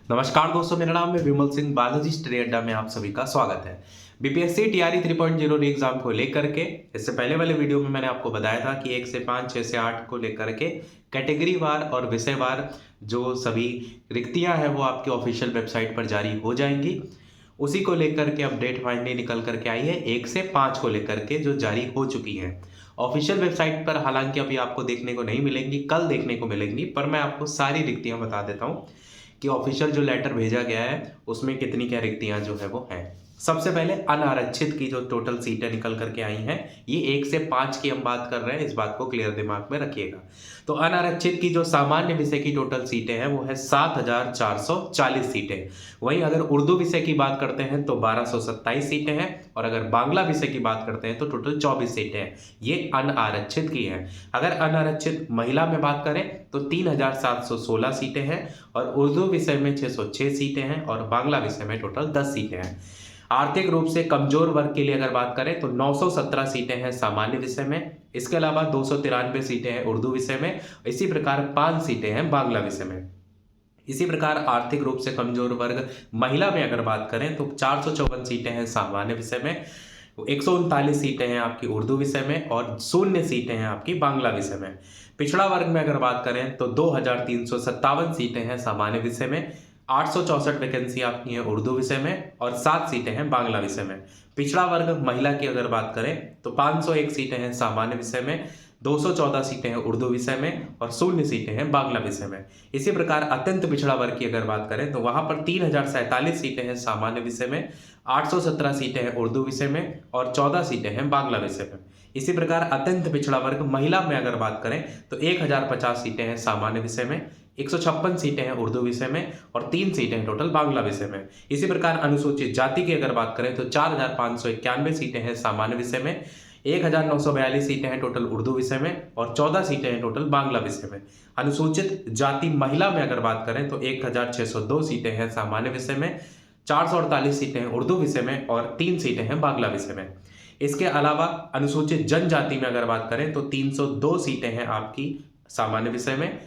नमस्कार दोस्तों, मेरा नाम है विमल सिंह। बालाजी स्टडी अड्डा में आप सभी का स्वागत है। बीपीएससी टीआरई 3.0 एग्जाम को लेकर के इससे पहले वाले वीडियो में मैंने आपको बताया था कि 1 से 5, 6 से 8 को लेकर के कैटेगरी वार और विषय वार जो सभी रिक्तियां हैं वो आपके ऑफिशियल वेबसाइट पर जारी हो जाएंगी। उसी को लेकर के अपडेट फाइनली निकल करके आई है 1 से 5 को लेकर के, जो जारी हो चुकी है ऑफिशियल वेबसाइट पर। हालांकि अभी आपको देखने को नहीं मिलेंगी, कल देखने को मिलेंगी, पर मैं आपको सारी रिक्तियां बता देता हूँ कि ऑफिशियल जो लेटर भेजा गया है उसमें कितनी क्या रिक्तियां जो है वो हैं। सबसे पहले अनारक्षित की जो टोटल सीटें निकल करके आई हैं, ये 1 से 5 की हम बात कर रहे हैं, इस बात को क्लियर दिमाग में रखिएगा। तो अनारक्षित की जो सामान्य विषय की टोटल सीटें हैं वो है 7,440 सीटें। वहीं अगर उर्दू विषय की बात करते हैं तो 1227 सीटें हैं, और अगर बांग्ला विषय की बात करते हैं तो टोटल 24 सीटें हैं। ये अनारक्षित की हैं। अगर अनारक्षित महिला में बात करें तो 3,716 सीटें हैं, और उर्दू विषय में 606 सीटें हैं, और बांग्ला विषय में टोटल 10 सीटें हैं। आर्थिक रूप से कमजोर वर्ग के लिए अगर बात करें तो 917 सीटें हैं सामान्य विषय में। इसके अलावा 293 सीटें हैं उर्दू विषय में। इसी प्रकार 5 सीटें हैं बांग्ला विषय में। इसी प्रकार आर्थिक रूप से कमजोर वर्ग महिला में अगर बात करें तो 454 सीटें हैं सामान्य विषय में, 139 सीटें हैं आपकी उर्दू विषय में, और 0 सीटें हैं आपकी बांग्ला विषय में। पिछड़ा वर्ग में अगर बात करें तो 2,357 सीटें हैं सामान्य विषय में, 864 वैकेंसी आपकी है उर्दू विषय में, और 7 सीटें हैं बांग्ला विषय में। पिछड़ा वर्ग महिला की अगर बात करें तो 501 सीटें हैं सामान्य विषय में, 214 सीटें हैं उर्दू विषय में, और 0 सीटें हैं बांग्ला विषय में। इसी प्रकार अत्यंत पिछड़ा वर्ग की अगर बात करें तो वहां पर 3,047 सीटें हैं सामान्य विषय में, 817 सीटें हैं उर्दू विषय में, और 14 सीटें हैं बांग्ला विषय में। इसी प्रकार अत्यंत पिछड़ा वर्ग महिला में अगर बात करें तो 1,050 सीटें हैं सामान्य विषय में, 156 सीटें हैं उर्दू विषय में, और 3 सीटें हैं टोटल बांग्ला विषय में। इसी प्रकार अनुसूचित जाति की अगर बात करें तो 4,591 सीटें हैं सामान्य विषय में, 1,942 सीटें हैं टोटल उर्दू विषय में, और 14 सीटें हैं टोटल बांग्ला विषय में। अनुसूचित जाति महिला में अगर बात करें तो 1,602 सीटें हैं सामान्य विषय में, 448 सीटें हैं उर्दू विषय में, और 3 सीटें हैं बांग्ला विषय में। इसके अलावा अनुसूचित जनजाति में अगर बात करें तो 302 सीटें हैं आपकी सामान्य विषय में,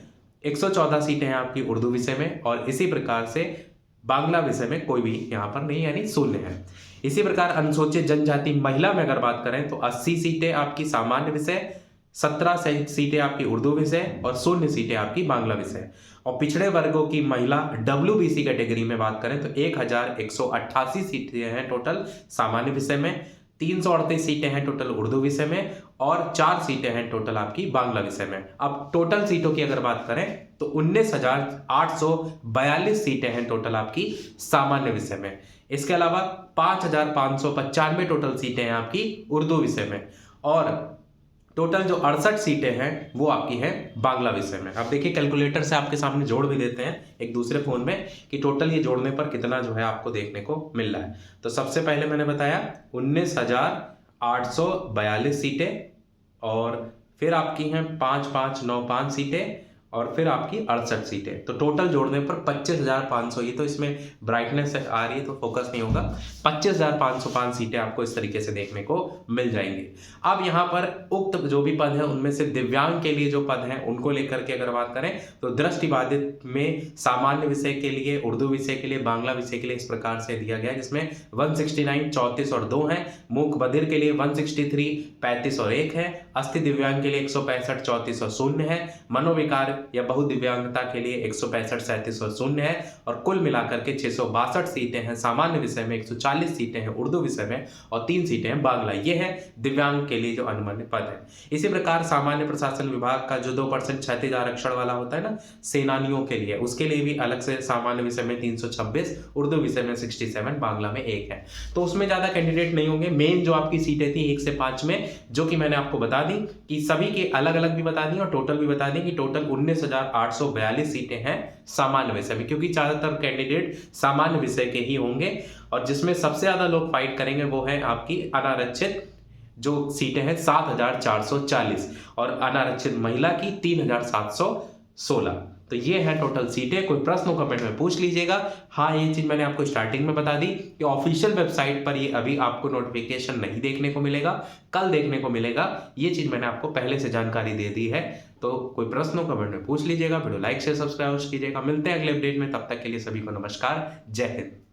114 सीटें हैं आपकी उर्दू विषय में, और इसी प्रकार से बांग्ला विषय में कोई भी यहाँ पर नहीं, यानी 0 है। इसी प्रकार अनुसूचित जनजाति महिला में अगर बात करें तो 80 सीटें आपकी सामान्य विषय, 17 सीटें आपकी उर्दू विषय, और 0 सीटें आपकी बांग्ला विषय। और पिछड़े वर्गों की महिला WBC कैटेगरी में बात करें तो 1,188 सीटें हैं टोटल सामान्य विषय में, 338 सीटें हैं टोटल उर्दू विषय में, और 4 सीटें हैं टोटल आपकी बांग्ला विषय में। अब टोटल सीटों की अगर बात करें तो 19,842 सीटें हैं टोटल आपकी सामान्य विषय में। इसके अलावा 5,595 टोटल सीटें हैं आपकी उर्दू विषय में, और टोटल जो 68 सीटें हैं वो आपकी है बांग्ला विषय में। अब देखिए कैलकुलेटर से आपके सामने जोड़ भी देते हैं एक दूसरे फोन में कि टोटल ये जोड़ने पर कितना जो है आपको देखने को मिल रहा है। तो सबसे पहले मैंने बताया 19,842 सीटें, और फिर आपकी हैं 5,595 सीटें, और फिर आपकी 68 सीटें। तो टोटल जोड़ने पर 25,500, ये तो इसमें ब्राइटनेस आ रही है तो फोकस नहीं होगा, 25,505 सीटें आपको इस तरीके से देखने को मिल जाएंगी। अब यहाँ पर उक्त जो भी पद हैं उनमें से दिव्यांग के लिए जो पद हैं उनको लेकर के अगर बात करें तो दृष्टिबाधित में सामान्य विषय के लिए, उर्दू विषय के लिए, बांग्ला विषय के लिए इस प्रकार से दिया गया है, जिसमें 169 34 और 2 हैं। मूक बधिर के लिए 163 35 और 1 है। अस्थि दिव्यांग के लिए 165 34 और 0 है। मनोविकार या बहुदिव्यांगता के लिए 165 37 और 0 है, और कुल मिलाकर के 662 सीटें हैं सामान्य विषय में, 140 सीटें हैं उर्दू विषय में, और 3 सीटें हैं बांग्ला। ये है दिव्यांग के लिए जो अनुमान्य पद है। इसी प्रकार सामान्य प्रशासन विभाग का जो 2% क्षैतिज आरक्षण वाला होता है ना सेनानियों के लिए, उसके लिए भी अलग से सामान्य विषय में 326, उर्दू विषय में 67, बांग्ला में 1 है। तो उसमें ज्यादा कैंडिडेट नहीं होंगे। मेन जो आपकी सीटें थी 1 से 5 में, जो कि मैंने आपको बता दी कि सभी के अलग अलग भी बता दी और टोटल भी बता दी कि टोटल 19,842 सीटें हैं सामान्य विषय में, क्योंकि ज्यादातर कैंडिडेट सामान्य विषय के ही होंगे, और जिसमें सबसे ज्यादा लोग फाइट करेंगे वो है आपकी अनारक्षित जो सीटें हैं 7,440, और अनारक्षित महिला की 3,716। तो ये है टोटल सीटें। कोई प्रश्न हो कमेंट में पूछ लीजिएगा। हाँ, ये चीज़ मैंने आपको स्टार्टिंग में बता दी कि ऑफिशियल वेबसाइट पर ये अभी आपको नोटिफिकेशन नहीं देखने को मिलेगा, कल देखने को मिलेगा। ये चीज़ मैंने आपको पहले से जानकारी दे दी है। तो कोई प्रश्न हो कमेंट में पूछ लीजिएगा। वीडियो लाइक शेयर सब्सक्राइब कीजिएगा। मिलते हैं अगले अपडेट में, तब तक के लिए सभी को नमस्कार, जय हिंद।